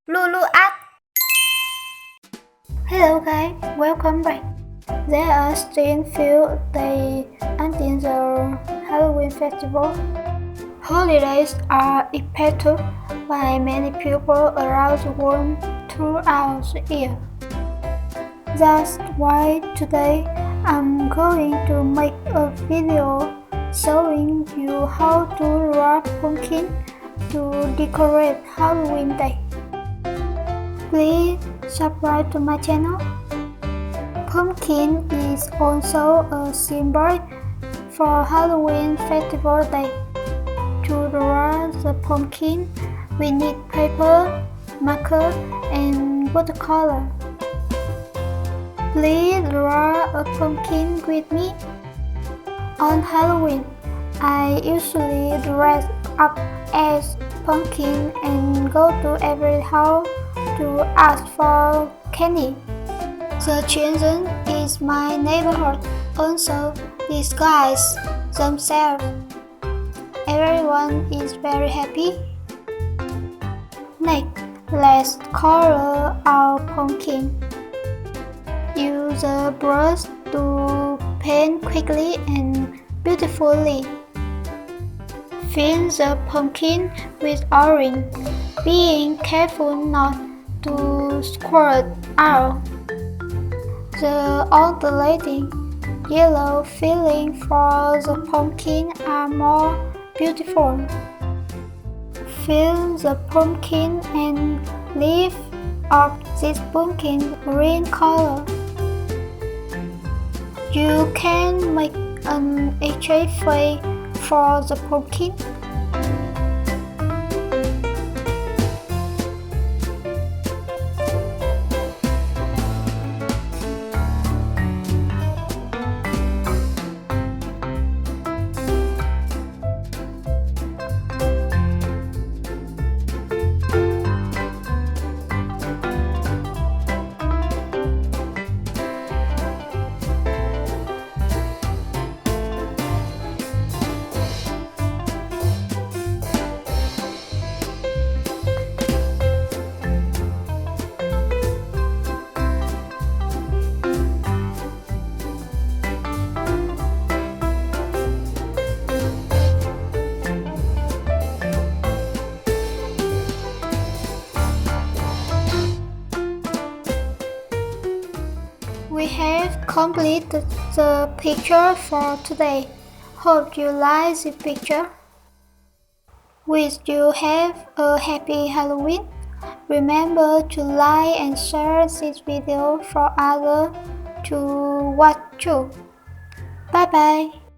Lulu Art. Hello guys, welcome back. There are still few days until the Halloween festival. Holidays are expected by many people around the world throughout the year. That's why today I'm going to make a video showing you how to wrap pumpkin to decorate Halloween day. Please subscribe to my channel. Pumpkin is also a symbol for Halloween festival day. To draw the pumpkin, we need paper, marker, and watercolor. Please draw a pumpkin with me. On Halloween, I usually dress up as pumpkin and go to every house to ask for candy. The children in my neighborhood also disguise themselves. Everyone is very happy. Next, let's color our pumpkin. Use a brush to paint quickly and beautifully. Fill the pumpkin with orange, being careful not to squirt out. The alternating yellow filling for the pumpkin are more beautiful. Fill the pumpkin and leave of this pumpkin green color. You can make an extra face for the pumpkin. We have completed the picture for today. Hope you like the picture. Wish you have a happy Halloween. Remember to like and share this video for others to watch too. Bye bye.